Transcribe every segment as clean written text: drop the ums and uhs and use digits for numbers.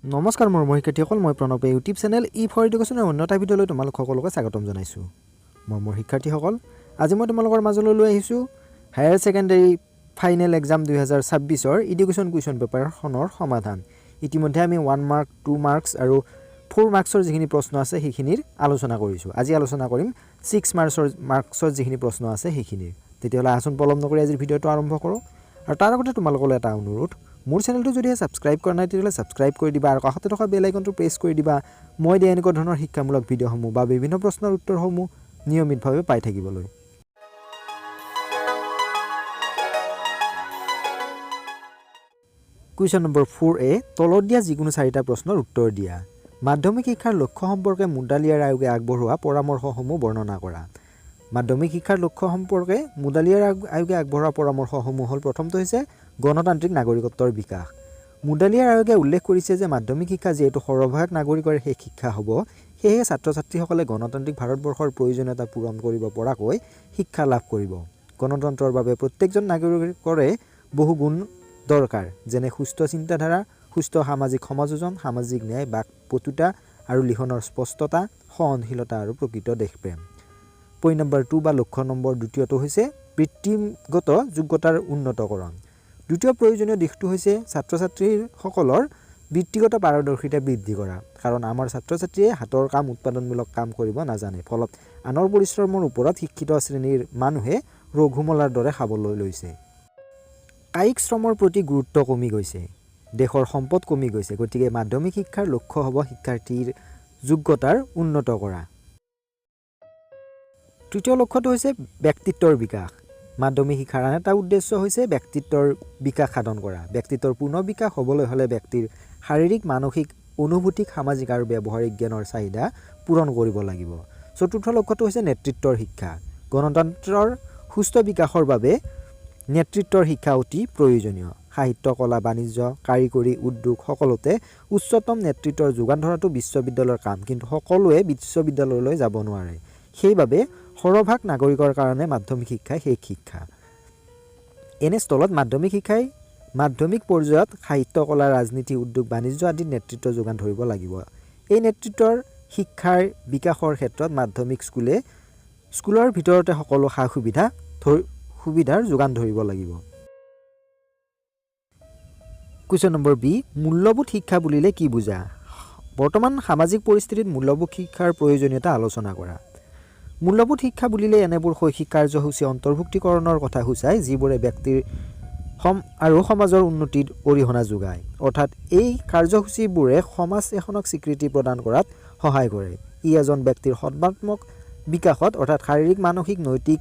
নমস্কাৰ মোৰ শিক্ষাৰ্থীসকল, মই প্ৰণৱে ইউটিউব চেনেল ফৰ এডুকেশ্যনৰ অন্য এটা ভিডিঅ'লৈ তোমালোক সকলোকে স্বাগতম জনাইছোঁ। মোৰ শিক্ষাৰ্থীসকল, আজি মই তোমালোকৰ মাজলৈ লৈ আহিছোঁ হায়াৰ ছেকেণ্ডেৰী ফাইনেল এক্সাম 2026ৰ এডুকেশ্যন কুৱেশ্যন পেপাৰখনৰ সমাধান। ইতিমধ্যে আমি 1 মাৰ্ক 2 মাৰ্কছ আৰু 4 মাৰ্কছৰ যিখিনি প্ৰশ্ন আছে সেইখিনিৰ আলোচনা কৰিছোঁ। আজি আলোচনা কৰিম 6 মাৰ্কছৰ যিখিনি প্ৰশ্ন আছে সেইখিনিৰ। তেতিয়াহ'লে আচোন পলম নকৰি আজিৰ ভিডিঅ'টো আৰম্ভ কৰোঁ। আৰু তাৰ আগতে তোমালোকলৈ এটা অনুৰোধ, মোৰ চেনেলটো যদিহে ছাবস্ক্ৰাইব কৰা নাই তেতিয়াহ'লে ছাবস্ক্ৰাইব কৰি দিবা আৰু কাষতে থকা বেল আইকনটো প্ৰেছ কৰি দিবা। মই দিয়া এনেকুৱা ধৰণৰ শিক্ষামূলক ভিডিঅ'সমূহ বা বিভিন্ন প্ৰশ্নৰ উত্তৰসমূহ নিয়মিতভাৱে পাই থাকিবলৈ। কুৱেশ্যন নম্বৰ 4A, তলত দিয়া যিকোনো 4টা প্ৰশ্নৰ উত্তৰ দিয়া। মাধ্যমিক শিক্ষাৰ লক্ষ্য সম্পৰ্কে মুডালিয়াৰ আয়োগে আগবঢ়োৱা পৰামৰ্শসমূহ বৰ্ণনা কৰা। মাধ্যমিক শিক্ষাৰ লক্ষ্য সম্পৰ্কে মুডালিয়াৰ আয়োগে আগবঢ়োৱা পৰামৰ্শসমূহ হ'ল, প্ৰথমটো হৈছে গণতান্ত্ৰিক নাগৰিকত্বৰ বিকাশ। মুডালিয়াৰ আয়োগে উল্লেখ কৰিছে যে মাধ্যমিক শিক্ষা যিহেতু সৰ্বভাগ নাগৰিকৰে শেষ শিক্ষা হ'ব, সেয়েহে ছাত্ৰ ছাত্ৰীসকলে গণতান্ত্ৰিক ভাৰতবৰ্ষৰ প্ৰয়োজনীয়তা পূৰণ কৰিব পৰাকৈ শিক্ষা লাভ কৰিব। গণতন্ত্ৰৰ বাবে প্ৰত্যেকজন নাগৰিকৰে বহু গুণ দৰকাৰ, যেনে সুস্থ চিন্তাধাৰা, সুস্থ সামাজিক সমাযোজন, সামাজিক ন্যায়, বাক পটুতা আৰু লিখনৰ স্পষ্টতা, সহনশীলতা আৰু প্ৰকৃত দেশপ্ৰেম। পইণ্ট নম্বৰ 2 বা লক্ষ্য নম্বৰ 2টো হৈছে বৃত্তিগত যোগ্যতাৰ উন্নতকৰণ। দ্বিতীয় প্ৰয়োজনীয় দিশটো হৈছে ছাত্ৰ ছাত্ৰীসকলৰ বৃত্তিগত পাৰদৰ্শিতা বৃদ্ধি কৰা, কাৰণ আমাৰ ছাত্ৰ ছাত্ৰীয়ে হাতৰ কাম, উৎপাদনমূলক কাম কৰিব নাজানে। ফলত আনৰ পৰিশ্ৰমৰ ওপৰত শিক্ষিত শ্ৰেণীৰ মানুহে ৰঘুমলাৰ দৰে খাবলৈ লৈছে। কায়িক শ্ৰমৰ প্ৰতি গুৰুত্ব কমি গৈছে, দেশৰ সম্পদ কমি গৈছে। গতিকে মাধ্যমিক শিক্ষাৰ লক্ষ্য হ'ব শিক্ষাৰ্থীৰ যোগ্যতাৰ উন্নত কৰা। তৃতীয় লক্ষ্যটো হৈছে ব্যক্তিত্বৰ বিকাশ। মাধ্যমিক শিক্ষাৰ আন এটা উদ্দেশ্য হৈছে ব্যক্তিত্বৰ বিকাশ সাধন কৰা। ব্যক্তিত্বৰ পূৰ্ণ বিকাশ হ'বলৈ হ'লে ব্যক্তিৰ শাৰীৰিক, মানসিক, অনুভূতিক, সামাজিক আৰু ব্যৱহাৰিক জ্ঞানৰ চাহিদা পূৰণ কৰিব লাগিব। চতুৰ্থ লক্ষ্যটো হৈছে নেতৃত্বৰ শিক্ষা। গণতন্ত্ৰৰ সুস্থ বিকাশৰ বাবে নেতৃত্বৰ শিক্ষা অতি প্ৰয়োজনীয়। সাহিত্য, কলা, বাণিজ্য, কাৰিকৰী, উদ্যোগ সকলোতে উচ্চতম নেতৃত্বৰ যোগান ধৰাটো বিশ্ববিদ্যালয়ৰ কাম, কিন্তু সকলোৱে বিশ্ববিদ্যালয়লৈ যাব নোৱাৰে। সেইবাবে সৰহভাগ নাগৰিকৰ কাৰণে মাধ্যমিক শিক্ষাই শেষ শিক্ষা। এনেস্থলত মাধ্যমিক শিক্ষাই মাধ্যমিক পৰ্যায়ত সাহিত্য, কলা, ৰাজনীতি, উদ্যোগ, বাণিজ্য আদিত নেতৃত্ব যোগান ধৰিব লাগিব। এই নেতৃত্বৰ শিক্ষাৰ বিকাশৰ ক্ষেত্ৰত মাধ্যমিক স্কুলৰ ভিতৰতে সকলো সা সুবিধাৰ যোগান ধৰিব লাগিব। কুৱেশ্যন নম্বৰ B, মূল্যবোধ শিক্ষা বুলিলে কি বুজা? বৰ্তমান সামাজিক পৰিস্থিতিত মূল্যবোধ শিক্ষাৰ প্ৰয়োজনীয়তা আলোচনা কৰা। মূল্যবোধ শিক্ষা বুলিলে এনেবোৰ শৈক্ষিক কাৰ্যসূচী অন্তৰ্ভুক্তিকৰণৰ কথা সূচায় যিবোৰে ব্যক্তিৰ আৰু সমাজৰ উন্নতিত অৰিহণা যোগায়। অৰ্থাৎ এই কাৰ্যসূচীবোৰে সমাজ এখনক স্বীকৃতি প্ৰদান কৰাত সহায় কৰে। ই এজন ব্যক্তিৰ সৰ্বাত্মক বিকাশত, অৰ্থাৎ শাৰীৰিক, মানসিক, নৈতিক,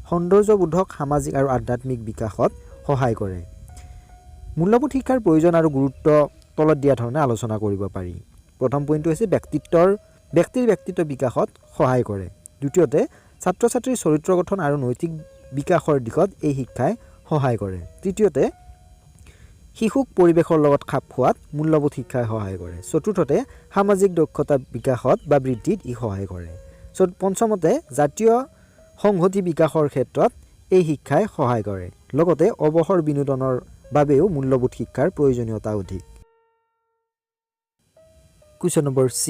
সৌন্দৰ্যবোধক, সামাজিক আৰু আধ্যাত্মিক বিকাশত সহায় কৰে। মূল্যবোধ শিক্ষাৰ প্ৰয়োজন আৰু গুৰুত্ব তলত দিয়া ধৰণে আলোচনা কৰিব পাৰি। প্ৰথম পইণ্টটো হৈছে ব্যক্তিৰ ব্যক্তিত্ব বিকাশত সহায় কৰে। দ্বিতীয়তে, ছাত্ৰ ছাত্ৰীৰ চৰিত্ৰ গঠন আৰু নৈতিক বিকাশৰ দিশত এই শিক্ষাই সহায় কৰে। তৃতীয়তে, শিশুক পৰিৱেশৰ লগত খাপ খোৱাত মূল্যবোধ শিক্ষাই সহায় কৰে। চতুৰ্থতে, সামাজিক দক্ষতা বিকাশত বা বৃদ্ধিত ই সহায় কৰে। পঞ্চমতে, জাতীয় সংহতি বিকাশৰ ক্ষেত্ৰত এই শিক্ষাই সহায় কৰে। লগতে অৱসৰ বিনোদনৰ বাবেও মূল্যবোধ শিক্ষাৰ প্ৰয়োজনীয়তা অধিক। কুৱেশ্যন নম্বৰ C,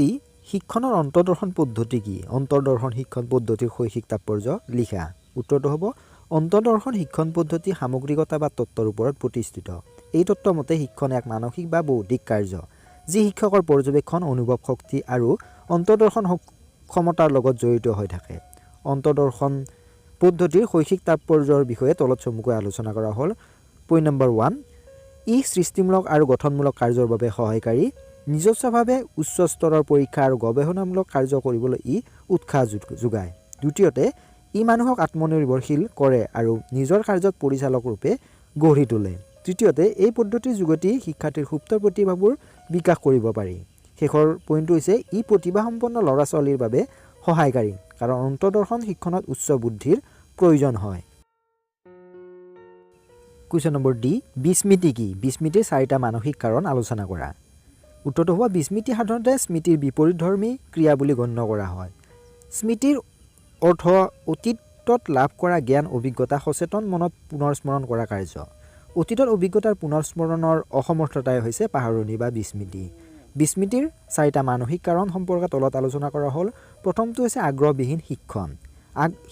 শিক্ষণৰ অন্তৰ্দৰ্শন পদ্ধতি কি? অন্তৰ্দৰ্শন শিক্ষণ পদ্ধতিৰ শৈক্ষিক তাৎপৰ্য লিখা। উত্তৰটো হ'ব, অন্তৰ্দৰ্শন শিক্ষণ পদ্ধতি সামগ্ৰিকতা বা তত্ত্বৰ ওপৰত প্ৰতিষ্ঠিত। এই তত্ত্ব মতে শিক্ষণ এক মানসিক বা বৌদ্ধিক কাৰ্য, যি শিক্ষকৰ পৰ্যবেক্ষণ, অনুভৱ শক্তি আৰু অন্তৰ্দৰ্শন ক্ষমতাৰ লগত জড়িত হৈ থাকে। অন্তৰ্দৰ্শন পদ্ধতিৰ শৈক্ষিক তাৎপৰ্যৰ বিষয়ে তলত চমুকৈ আলোচনা কৰা হ'ল। পইণ্ট নম্বৰ 1, ই সৃষ্টিমূলক আৰু গঠনমূলক কাৰ্যৰ বাবে সহায়কাৰী। নিজস্বভাৱে উচ্চ স্তৰৰ পৰীক্ষা আৰু গৱেষণামূলক কাৰ্য কৰিবলৈ ই উৎসাহ যোগায়। দ্বিতীয়তে, ই মানুহক আত্মনিৰ্ভৰশীল কৰে আৰু নিজৰ কাৰ্যত পৰিচালক ৰূপে গঢ়ি তোলে। তৃতীয়তে, এই পদ্ধতিৰ যোগেদি শিক্ষাৰ্থীৰ সুপ্ত প্ৰতিভাবোৰ বিকাশ কৰিব পাৰি। শেষৰ পইণ্টটো হৈছে, ই প্ৰতিভাসম্পন্ন ল'ৰা ছোৱালীৰ বাবে সহায়কাৰী, কাৰণ অন্তৰ্দৰ্শন শিক্ষণত উচ্চ বুদ্ধিৰ প্ৰয়োজন হয়। কুৱেশ্যন নম্বৰ D, বিস্মৃতি কি? বিস্মৃতিৰ 4টা মানসিক কাৰণ আলোচনা কৰা। উত্তৰটো হ'ব, বিস্মৃতি সাধাৰণতে স্মৃতিৰ বিপৰীতধৰ্মী ক্ৰিয়া বুলি গণ্য কৰা হয়। স্মৃতিৰ অৰ্থ অতীতত লাভ কৰা জ্ঞান, অভিজ্ঞতা সচেতন মনত পুনৰ স্মৰণ কৰা কাৰ্য। অতীতত অভিজ্ঞতাৰ পুনৰ স্মৰণৰ অসমৰ্থতাই হৈছে পাহৰণি বা বিস্মৃতি। বিস্মৃতিৰ 4টা মানসিক কাৰণ সম্পৰ্কে তলত আলোচনা কৰা হ'ল। প্ৰথমটো হৈছে আগ্ৰহবিহীন শিক্ষণ।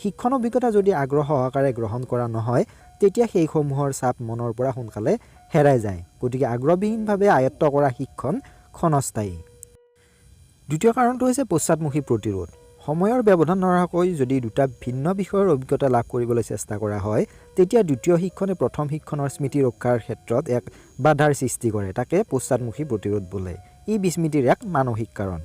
শিক্ষণ অভিজ্ঞতা যদি আগ্ৰহ সহকাৰে গ্ৰহণ কৰা নহয় তেতিয়া সেইসমূহৰ চাপ মনৰ পৰা সোনকালে হেৰাই যায়। গতিকে আগ্ৰহবিহীনভাৱে আয়ত্ত কৰা শিক্ষণ ক্ষণস্থায়ী। দ্বিতীয় কাৰণটো হৈছে পশ্চাদমুখী প্ৰতিৰোধ। সময়ৰ ব্যৱধান নৰখাকৈ যদি দুটা ভিন্ন বিষয়ৰ অভিজ্ঞতা লাভ কৰিবলৈ চেষ্টা কৰা হয় তেতিয়া দ্বিতীয় শিক্ষণে প্ৰথম শিক্ষণৰ স্মৃতি ৰক্ষাৰ ক্ষেত্ৰত এক বাধাৰ সৃষ্টি কৰে। তাকে পশ্চাদমুখী প্ৰতিৰোধ বোলে। ই বিস্মৃতিৰ এক মানসিক কাৰণ।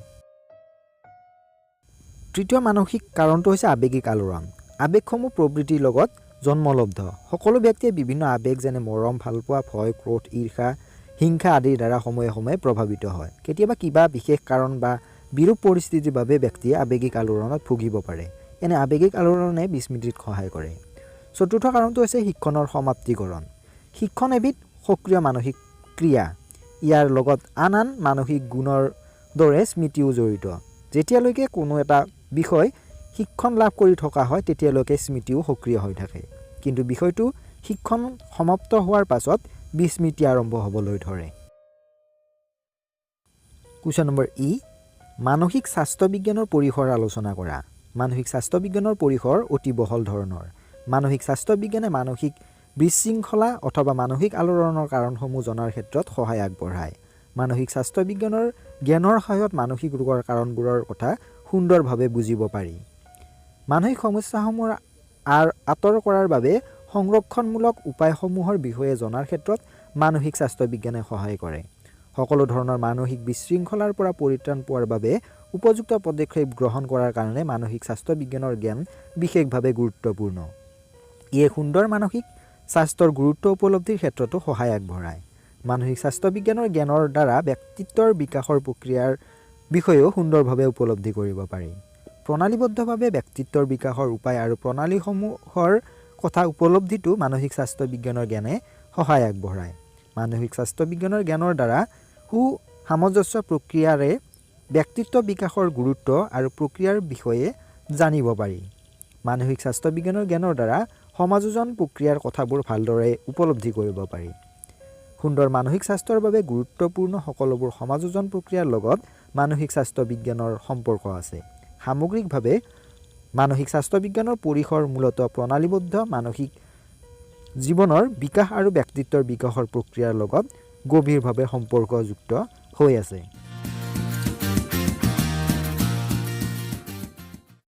তৃতীয় মানসিক কাৰণটো হৈছে আৱেগিক আলোড়ন। আৱেগসমূহ প্ৰবৃত্তিৰ লগত জন্মলব্ধ। সকলো ব্যক্তিয়ে বিভিন্ন আৱেগ যেনে মৰম, ভালপোৱা, ভয়, ক্ৰোধ, ঈৰ্ষা, হিংসা আদিৰ দ্বাৰা সময়ে সময়ে প্ৰভাৱিত হয়। কেতিয়াবা কিবা বিশেষ কাৰণ বা বিৰূপ পৰিস্থিতিৰ বাবে ব্যক্তিয়ে আৱেগিক আলোড়নত ভুগিব পাৰে। এনে আৱেগিক আলোড়নে বিস্মৃতিত সহায় কৰে। চতুৰ্থ কাৰণটো হৈছে শিক্ষণৰ সমাপ্তিকৰণ। শিক্ষণ এবিধ সক্ৰিয় মানসিক ক্ৰিয়া। ইয়াৰ লগত আন মানসিক গুণৰ দৰে স্মৃতিও জড়িত। যেতিয়ালৈকে কোনো এটা বিষয় শিক্ষণ লাভ কৰি থকা হয় তেতিয়ালৈকে স্মৃতিও সক্ৰিয় হৈ থাকে। কিন্তু বিষয়টো শিক্ষণ সমাপ্ত হোৱাৰ পাছত বিস্মৃতি আৰম্ভ হ'বলৈ ধৰে। কুৱেশ্যন নম্বৰ ই মানসিক স্বাস্থ্য বিজ্ঞানৰ পৰিসৰ আলোচনা কৰা। মানসিক স্বাস্থ্য বিজ্ঞানৰ পৰিসৰ অতি বহল ধৰণৰ। মানসিক স্বাস্থ্য বিজ্ঞানে মানসিক বিশৃংখলা অথবা মানসিক আলোড়নৰ কাৰণসমূহ জনাৰ ক্ষেত্ৰত সহায় আগবঢ়ায়। মানসিক স্বাস্থ্য বিজ্ঞানৰ জ্ঞানৰ সহায়ত মানসিক ৰোগৰ কাৰণবোৰৰ কথা সুন্দৰভাৱে বুজিব পাৰি। মানসিক সমস্যাসমূহ আঁতৰ কৰাৰ বাবে সংৰক্ষণমূলক উপায়সমূহৰ বিষয়ে জনাৰ ক্ষেত্ৰত মানসিক স্বাস্থ্য বিজ্ঞানে সহায় কৰে। সকলো ধৰণৰ মানসিক বিশৃংখলাৰ পৰা পৰিত্ৰাণ পোৱাৰ বাবে উপযুক্ত পদক্ষেপ গ্ৰহণ কৰাৰ কাৰণে মানসিক স্বাস্থ্য বিজ্ঞানৰ জ্ঞান বিশেষভাৱে গুৰুত্বপূৰ্ণ। ইয়ে সুন্দৰ মানসিক স্বাস্থ্যৰ গুৰুত্ব উপলব্ধিৰ ক্ষেত্ৰতো সহায় আগবঢ়ায়। মানসিক স্বাস্থ্য বিজ্ঞানৰ জ্ঞানৰ দ্বাৰা ব্যক্তিত্বৰ বিকাশৰ প্ৰক্ৰিয়াৰ বিষয়েও সুন্দৰভাৱে উপলব্ধি কৰিব পাৰি। প্ৰণালীবদ্ধভাৱে ব্যক্তিত্বৰ বিকাশৰ উপায় আৰু প্ৰণালীসমূহৰ কথা উপলব্ধিটো মানসিক স্বাস্থ্য বিজ্ঞানৰ জ্ঞানে সহায় আগবঢ়ায়। মানসিক স্বাস্থ্য বিজ্ঞানৰ জ্ঞানৰ দ্বাৰা সামঞ্জস্য প্ৰক্ৰিয়াৰে ব্যক্তিত্ব বিকাশৰ গুৰুত্ব আৰু প্ৰক্ৰিয়াৰ বিষয়ে জানিব পাৰি। মানসিক স্বাস্থ্য বিজ্ঞানৰ জ্ঞানৰ দ্বাৰা সমাযোজন প্ৰক্ৰিয়াৰ কথাবোৰ ভালদৰে উপলব্ধি কৰিব পাৰি। সুন্দৰ মানসিক স্বাস্থ্যৰ বাবে গুৰুত্বপূৰ্ণ সকলোবোৰ সমাযোজন প্ৰক্ৰিয়াৰ লগত মানসিক স্বাস্থ্য বিজ্ঞানৰ সম্পৰ্ক আছে। সামগ্ৰিকভাৱে মানসিক স্বাস্থ্য বিজ্ঞানৰ পৰিসৰ মূলতঃ প্ৰণালীবদ্ধ মানসিক জীৱনৰ বিকাশ আৰু ব্যক্তিত্বৰ বিকাশৰ প্ৰক্ৰিয়াৰ লগত গভীৰভাৱে সম্পৰ্কযুক্ত হৈ আছে।